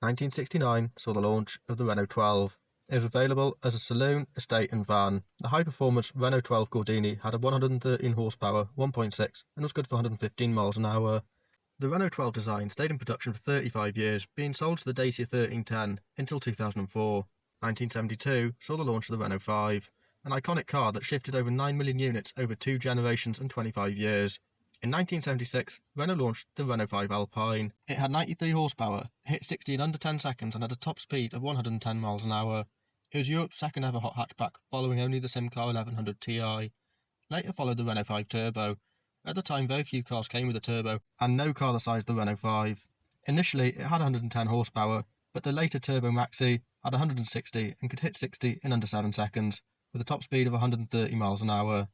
1969 saw the launch of the Renault 12. It was available as a saloon, estate and van. The high-performance Renault 12 Gordini had a 113 horsepower, 1.6 and was good for 115 miles an hour. The Renault 12 design stayed in production for 35 years, being sold to the Dacia 1310 until 2004. 1972 saw the launch of the Renault 5, an iconic car that shifted over 9 million units over 2 generations and 25 years. In 1976, Renault launched the Renault 5 Alpine. It had 93 horsepower, hit 60 in under 10 seconds and had a top speed of 110 miles an hour. It was Europe's second ever hot hatchback, following only the Simca 1100 Ti. Later followed the Renault 5 Turbo. At the time, very few cars came with a turbo, and no car the size of the Renault 5. Initially, it had 110 horsepower, but the later Turbo Maxi had 160 and could hit 60 in under 7 seconds, with a top speed of 130 miles an hour.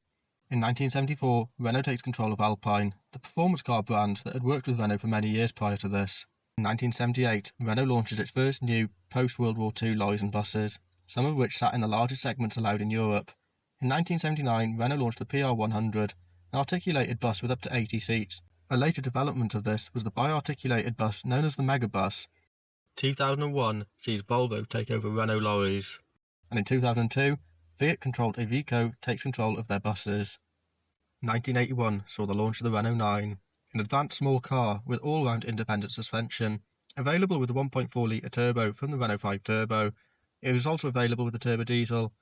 In 1974, Renault takes control of Alpine, the performance car brand that had worked with Renault for many years prior to this. In 1978, Renault launches its first new post-World War II lorries and buses, some of which sat in the largest segments allowed in Europe. In 1979, Renault launched the PR100, an articulated bus with up to 80 seats. A later development of this was the bi-articulated bus known as the Megabus. 2001 sees Volvo take over Renault lorries, and in 2002, Fiat-controlled Iveco takes control of their buses. 1981 saw the launch of the Renault 9, an advanced small car with all-round independent suspension, available with a 1.4-litre turbo from the Renault 5 Turbo. It was also available with the turbo diesel.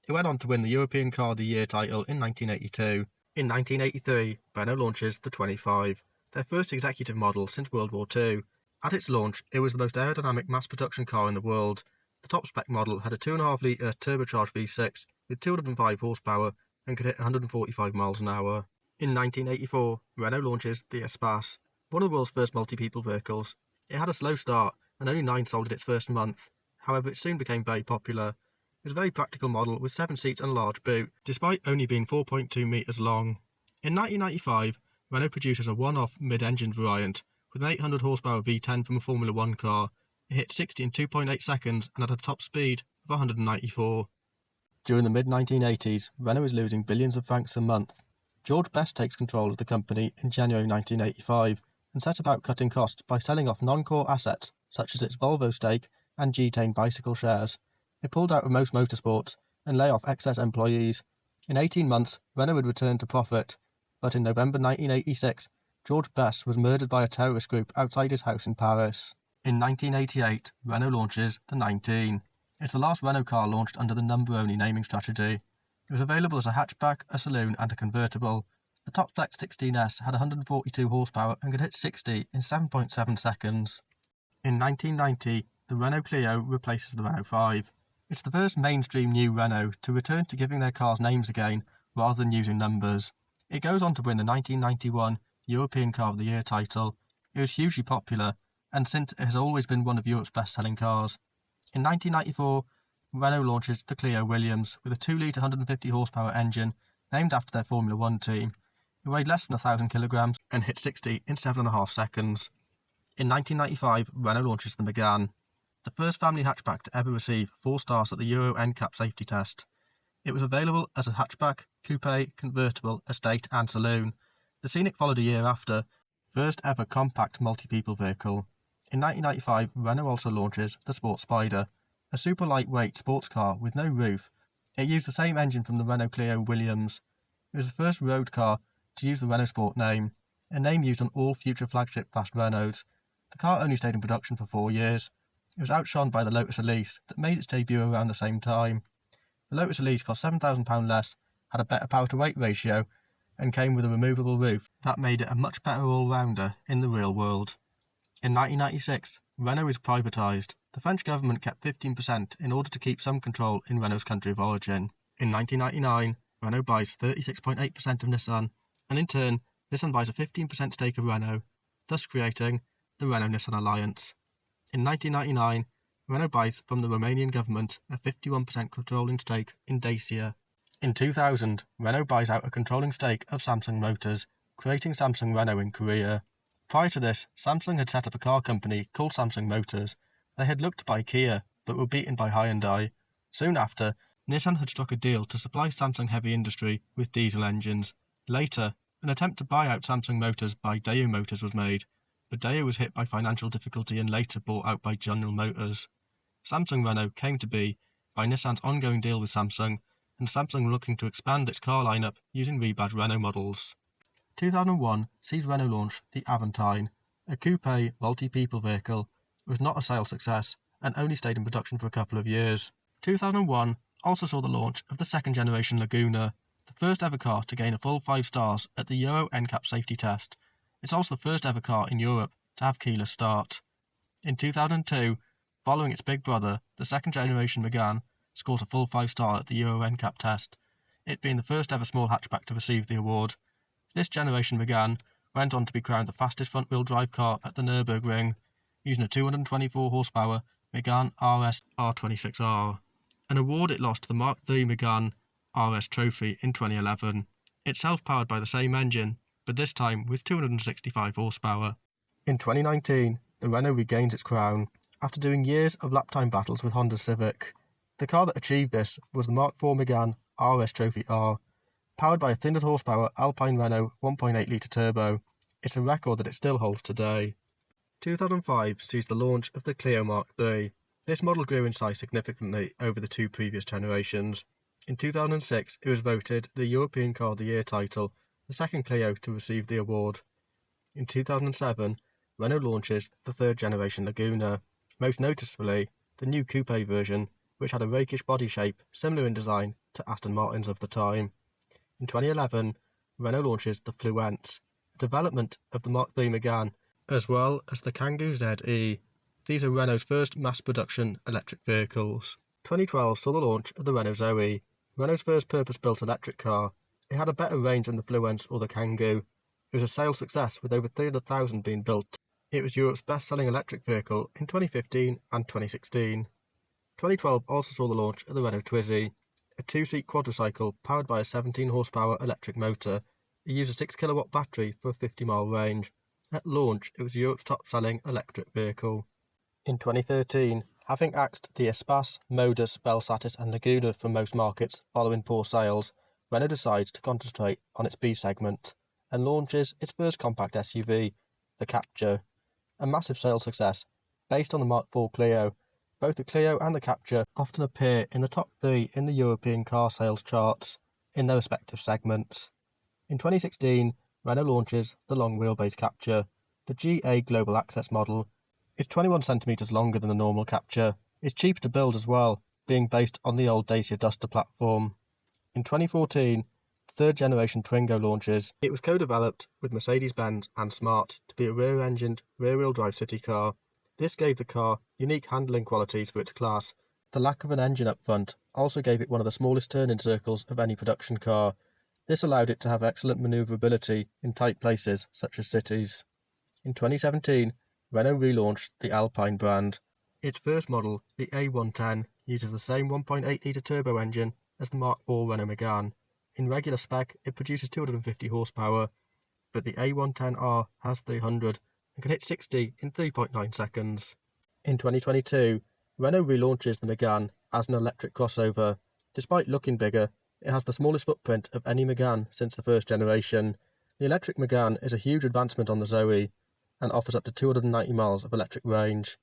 It went on to win the European Car of the Year title in 1982. In 1983, Renault launches the 25, their first executive model since World War II. At its launch, it was the most aerodynamic mass-production car in the world. The top-spec model had a 2.5-litre turbocharged V6 with 205 horsepower and could hit 145 miles an hour. In 1984, Renault launches the Espace, one of the world's first multi-people vehicles. It had a slow start and only 9 sold in its first month. However, it soon became very popular. It was a very practical model with 7 seats and a large boot, despite only being 4.2 metres long. In 1995, Renault produces a one-off mid-engine variant with an 800 horsepower V10 from a Formula 1 car. It hit 60 in 2.8 seconds and had a top speed of 194. During the mid-1980s, Renault is losing billions of francs a month. George Best takes control of the company in January 1985 and set about cutting costs by selling off non-core assets such as its Volvo stake and G-Tain bicycle shares. It pulled out of most motorsports and lay off excess employees. In 18 months, Renault would return to profit, but in November 1986, George Best was murdered by a terrorist group outside his house in Paris. In 1988, Renault launches the 19. It's the last Renault car launched under the number-only naming strategy. It was available as a hatchback, a saloon and a convertible. The top-spec 16S had 142 horsepower and could hit 60 in 7.7 seconds. In 1990, the Renault Clio replaces the Renault 5. It's the first mainstream new Renault to return to giving their cars names again, rather than using numbers. It goes on to win the 1991 European Car of the Year title. It was hugely popular, and since it has always been one of Europe's best-selling cars. In 1994, Renault launches the Clio Williams with a 2-litre 150 horsepower engine named after their Formula 1 team. It weighed less than 1,000 kilograms and hit 60 in 7.5 seconds. In 1995, Renault launches the Megane, the first family hatchback to ever receive 4 stars at the Euro NCAP safety test. It was available as a hatchback, coupe, convertible, estate and saloon. The Scenic followed a year after, first ever compact multi-people vehicle. In 1995, Renault also launches the Sport Spider, a super lightweight sports car with no roof. It used the same engine from the Renault Clio Williams. It was the first road car to use the Renault Sport name, a name used on all future flagship fast Renaults. The car only stayed in production for 4 years. It was outshone by the Lotus Elise that made its debut around the same time. The Lotus Elise cost £7,000 less, had a better power-to-weight ratio, and came with a removable roof that made it a much better all-rounder in the real world. In 1996, Renault is privatised. The French government kept 15% in order to keep some control in Renault's country of origin. In 1999, Renault buys 36.8% of Nissan, and in turn, Nissan buys a 15% stake of Renault, thus creating the Renault-Nissan Alliance. In 1999, Renault buys from the Romanian government a 51% controlling stake in Dacia. In 2000, Renault buys out a controlling stake of Samsung Motors, creating Samsung Renault in Korea. Prior to this, Samsung had set up a car company called Samsung Motors. They had looked to buy Kia, but were beaten by Hyundai. Soon after, Nissan had struck a deal to supply Samsung Heavy Industry with diesel engines. Later, an attempt to buy out Samsung Motors by Daewoo Motors was made. but Daewoo was hit by financial difficulty and later bought out by General Motors. Samsung Renault came to be by Nissan's ongoing deal with Samsung, and Samsung looking to expand its car lineup using rebadged Renault models. 2001 sees Renault launch the Aventine, a coupe multi-people vehicle. It was not a sales success and only stayed in production for a couple of years. 2001 also saw the launch of the second generation Laguna, the first ever car to gain a full 5 stars at the Euro NCAP safety test. It's also the first ever car in Europe to have keyless start. In 2002, following its big brother, the second generation Megane scores a full 5 star at the Euro NCAP test, it being the first ever small hatchback to receive the award. This generation Megane went on to be crowned the fastest front-wheel drive car at the Nürburgring, using a 224 horsepower Megane RS R26R, an award it lost to the Mark III Megane RS Trophy in 2011, itself powered by the same engine, but this time with 265 horsepower. In 2019, the Renault regains its crown, after doing years of lap-time battles with Honda Civic. The car that achieved this was the Mark IV Megane RS Trophy R, powered by a 300 horsepower Alpine Renault 1.8 litre turbo. It's a record that it still holds today. 2005 sees the launch of the Clio Mark III. This model grew in size significantly over the 2 previous generations. In 2006, it was voted the European Car of the Year title, the second Clio to receive the award. In 2007, Renault launches the third generation Laguna, most noticeably the new coupe version, which had a rakish body shape similar in design to Aston Martin's of the time. In 2011, Renault launches the Fluence, a development of the Mark III Megane, as well as the Kangoo ZE. These are Renault's first mass-production electric vehicles. 2012 saw the launch of the Renault Zoe, Renault's first purpose-built electric car. It had a better range than the Fluence or the Kangoo. It was a sales success with over 300,000 being built. It was Europe's best-selling electric vehicle in 2015 and 2016. 2012 also saw the launch of the Renault Twizy, a 2-seat quadricycle powered by a 17 horsepower electric motor. It used a 6 kilowatt battery for a 50-mile range. At launch, it was Europe's top-selling electric vehicle. In 2013, having axed the Espace, Modus, Velsatis and Laguna from most markets following poor sales, Renault decides to concentrate on its B segment and launches its first compact SUV, the Captur, a massive sales success. Based on the Mark IV Clio, both the Clio and the Captur often appear in the top 3 in the European car sales charts in their respective segments. In 2016, Renault launches the long wheelbase Captur, the GA Global Access model. It's 21 centimeters longer than the normal Captur. It's cheaper to build as well, being based on the old Dacia Duster platform. In 2014, the third generation Twingo launches. It was co-developed with Mercedes-Benz and Smart to be a rear-engined, rear-wheel drive city car. This gave the car unique handling qualities for its class. The lack of an engine up front also gave it one of the smallest turn-in circles of any production car. This allowed it to have excellent manoeuvrability in tight places such as cities. In 2017, Renault relaunched the Alpine brand. Its first model, the A110, uses the same 1.8 litre turbo engine as the Mark IV Renault Megane. In regular spec, it produces 250 horsepower, but the A110R has 300 and can hit 60 in 3.9 seconds. In 2022, Renault relaunches the Megane as an electric crossover. Despite looking bigger, it has the smallest footprint of any Megane since the first generation. The electric Megane is a huge advancement on the Zoe and offers up to 290 miles of electric range.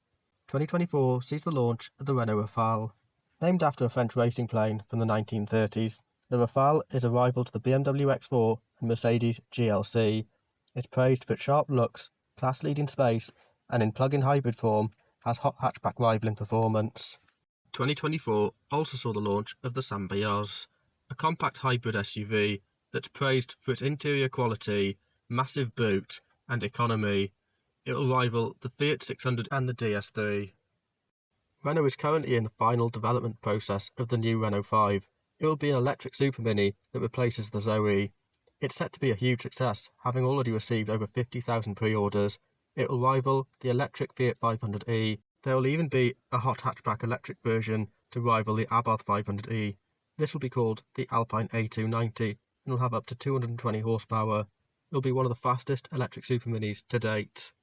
2024 sees the launch of the Renault Rafale. Named after a French racing plane from the 1930s, the Rafale is a rival to the BMW X4 and Mercedes GLC. It's praised for its sharp looks, class-leading space, and in plug-in hybrid form, has hot hatchback rivaling performance. 2024 also saw the launch of the Sambiaz, a compact hybrid SUV that's praised for its interior quality, massive boot, and economy. It will rival the Fiat 600 and the DS3. Renault is currently in the final development process of the new Renault 5. It will be an electric super mini that replaces the Zoe. It's set to be a huge success, having already received over 50,000 pre-orders. It will rival the electric Fiat 500e. There will even be a hot hatchback electric version to rival the Abarth 500e. This will be called the Alpine A290 and will have up to 220 horsepower. It will be one of the fastest electric super minis to date.